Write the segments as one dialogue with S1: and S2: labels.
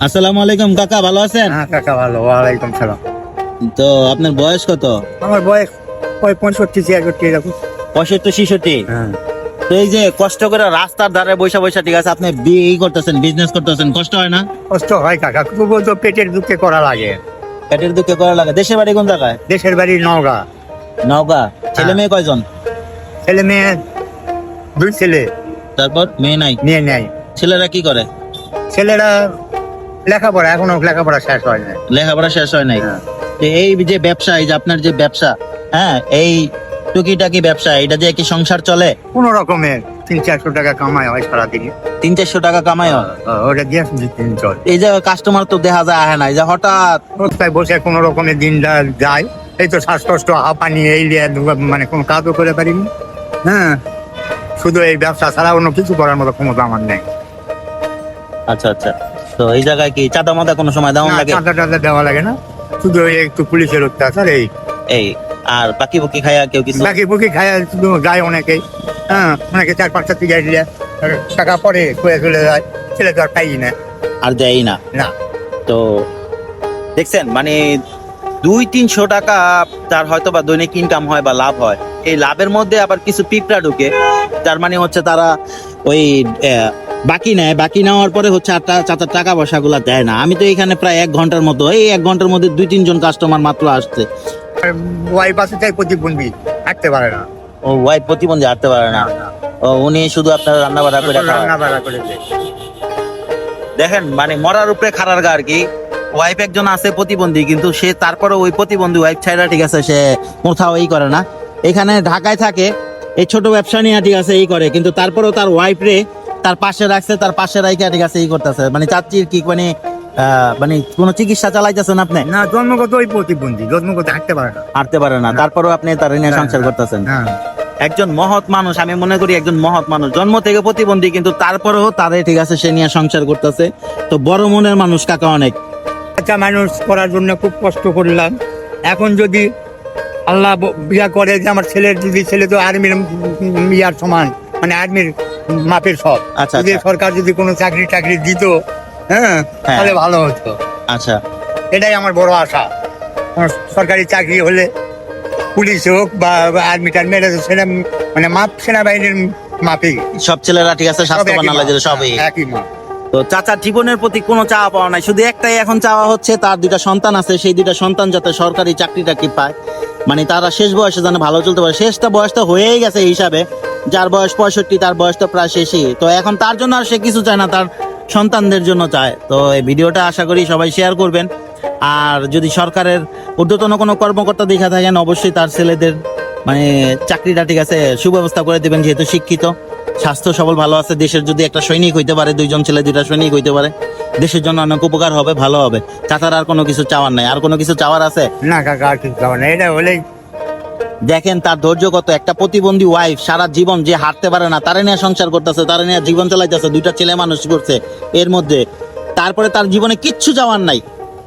S1: আসসালামু আলাইকুম কাকা, ভালো আছেন?
S2: হ্যাঁ কাকা ভালো, ওয়ালাইকুম সালাম।
S1: তো আপনার বয়স কত?
S2: আমার বয়স ওই 65-66 এরকম।
S1: 65-66।
S2: হ্যাঁ
S1: তো এই যে কষ্ট করে রাস্তার ধারে বৈশা বৈশা, ঠিক আছে, আপনি করতেছেন, বিজনেস করতেছেন, কষ্ট হয় না?
S2: কষ্ট হয় কাকা, খুব তো পেটের দুঃখে করা লাগে।
S1: পেটের দুঃখে করা লাগে। দেশের বাড়ি কোন জায়গায়?
S2: দেশের বাড়ি নওগাঁ।
S1: নওগাঁ। ছেলে মেয়ে কয়জন?
S2: ছেলে মেয়ে 2 ছেলে।
S1: তারপর মেয়ে নাই?
S2: মেয়ে নেই।
S1: ছেলেরা কি করে?
S2: ছেলেরা লেখাপড়া, এখনো লেখাপড়া শেষ হয় না।
S1: লেখাপড়া শেষ হয় নাই?
S2: হ্যাঁ।
S1: তো এই যে ব্যবসা, এই যে আপনার যে ব্যবসা, হ্যাঁ, এই টুকিটাকি ব্যবসা, এটা দিয়ে কি সংসার চলে?
S2: কোনো রকমের 300-400 টাকা কামাই হয় সারাদিনে।
S1: 300-400 টাকা কামাই হয়?
S2: ওটা দিয়ে দিন চলে।
S1: এই যে কাস্টমার তো দেখা যায় আহে না, এই যে হঠাৎ
S2: রাস্তায় বসে কোনো রকমের দিন যায়। এই তো শ্বাসকষ্ট, হাঁপানি, এই নিয়ে মানে কোনো কাজও করে পারিনি। হ্যাঁ, শুধু এই ব্যবসা ছাড়া অন্য কিছু করার মতো ক্ষমতা আমার নেই।
S1: আচ্ছা আচ্ছা। তো এই জায়গায় কি চাঁদা মাদা কোনো সময় দেওয়া লাগে?
S2: চাঁদা টাদা দেওয়া লাগে না, শুধু ওই একটু পুলিশের অত্যাচার এই।
S1: এই আর বাকি বুকি খায়া কেউ কিছু?
S2: বাকি বুকি খায় শুধু যায় অনেকেই। হ্যাঁ, অনেকে 4-5টা টিকা দিলে টাকা পরে খুঁয়ে চলে যায়। ছেলে তো আর পাই না।
S1: আর দেয়ই না।
S2: না,
S1: তো দেখছেন, মানে 200-300 টাকা তার হয়তো বা দৈনিক ইনকাম হয় বা লাভ হয়। এই লাভের মধ্যে আবার কিছু পিঁপড়া ঢুকে, তার মানে হচ্ছে তারা ওই বাকি নেয়, বাকি নেওয়ার পরে হচ্ছে আর চাচার টাকা পয়সা গুলা দেয় না। আমি তো এখানে প্রায় 1 ঘন্টার মতো, এই 1 ঘন্টার মধ্যে 2-3 জন কাস্টমার মাত্র আসছে।
S2: ওয়াইফ আছে তাই প্রতিবন্ধী, হাঁটতে পারে না।
S1: ও ওয়াইফ প্রতিবন্ধী, হাঁটতে পারে না? ও উনি শুধু আপনার রান্না বাড়া করে খাওয়ায়?
S2: রান্না বাড়া করে দেয়।
S1: দেখেন, মানে মরার উপরে খাড়ার গা আর কি। ওয়াইফ একজন আছে প্রতিবন্ধী, কিন্তু সে তারপরে ওই প্রতিবন্ধী ওয়াইফ ছাড়া, ঠিক আছে, সে কোথাও এই করে না। এখানে ঢাকায় থাকে, এই ছোট ব্যবসা নিয়ে, ঠিক আছে, এই করে, কিন্তু তারপরেও তার ওয়াইফ রে তার পাশে রাখছে, তার পাশে রাখা, ঠিক আছে, এই করতেছে। মানে চাচির কি মানে মানে কোনো চিকিৎসা চালাইতেছেন আপনি?
S2: না, জন্মগত ওই প্রতিবন্ধী, জন্মগত হাঁটতে পারে না।
S1: হাঁটতে পারে না, তারপরেও আপনি তার নিয়ে সংসার করতেছেন।
S2: হ্যাঁ,
S1: একজন মহৎ মানুষ, আমি মনে করি একজন মহৎ মানুষ, জন্ম থেকে প্রতিবন্ধী, কিন্তু তারপরেও তারে, ঠিক আছে, সে নিয়ে সংসার করতেছে। তো বড় মনের মানুষ কাকা অনেক।
S2: বাচ্চা মানুষ করার জন্য খুব কষ্ট করলাম। এখন যদি আল্লাহ বিয়া করে যে আমার ছেলের, যদি ছেলে তো আর্মির ইয়ার সমান, মানে আর্মির মাপের সব।
S1: আচ্ছা,
S2: যদি
S1: আচ্ছা।
S2: সরকার যদি কোনো চাকরি টাকরি দিত, হ্যাঁ, তাহলে ভালো হতো।
S1: আচ্ছা,
S2: এটাই আমার বড় আশা। আমার সরকারি চাকরি হলে, পুলিশ হোক বা আর্মি টার্মি, সেটা মানে মাপ সেনাবাহিনীর মাপেই
S1: সব ছেলেরা, ঠিক আছে, স্বাস্থ্যবান আল্লাহ দিলে সবই।
S2: একই মাপ।
S1: তো চাচার জীবনের প্রতি কোনো চাওয়া পাওয়া নাই, শুধু একটাই এখন চাওয়া হচ্ছে, তার 2টা সন্তান আছে, সেই 2টা সন্তান যাতে সরকারি চাকরি টাকরি পায়, মানে তারা শেষ বয়সে যেন ভালো চলতে পারে। শেষটা বয়স তো হয়েই গেছে এই হিসাবে, যার বয়স 65, তার বয়স তো প্রায় শেষই। তো এখন তার জন্য আর সে কিছু চায় না, তার সন্তানদের জন্য চায়। তো এই ভিডিওটা আশা করি সবাই শেয়ার করবেন। আর যদি সরকারের ঊর্ধ্বতন কোনো কর্মকর্তা দেখা থাকেন, অবশ্যই তার ছেলেদের মানে চাকরিটা, ঠিক আছে, সুব্যবস্থা করে দিবেন, যেহেতু শিক্ষিত, স্বাস্থ্য সবল ভালো আছে। দেশের যদি একটা সৈনিক হইতে পারে, 2জন ছেলে 2টা সৈনিক হইতে পারে, দেশের জন্য অনেক উপকার হবে, ভালো হবে। চাচার আর কোনো কিছু চাওয়ার নাই? আর কোনো কিছু চাওয়ার আছে?
S2: না কাকা, আর কিছু খাবার না, এটা হলেই।
S1: দেখেন তার ধৈর্য কত। একটা প্রতিবন্ধী ওয়াইফ সারা জীবন যে হাঁটতে পারে না, তারে নিয়ে সংসার করতেছে, তারে নিয়ে জীবন চালাইতেছে, 2টা ছেলে মানুষ করছে এর মধ্যে। তারপরে তার জীবনে কিচ্ছু চাওয়ার নাই,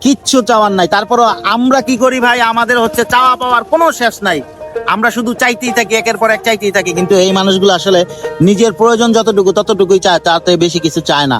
S1: কিচ্ছু চাওয়ার নাই। তারপরে আমরা কি করি ভাই, আমাদের হচ্ছে চাওয়া পাওয়ার কোনো শেষ নাই। আমরা শুধু চাইতেই থাকি, একের পর এক চাইতেই থাকি, কিন্তু এই মানুষগুলো আসলে নিজের প্রয়োজন যতটুকু ততটুকুই চায়, তার থেকে বেশি কিছু চায় না।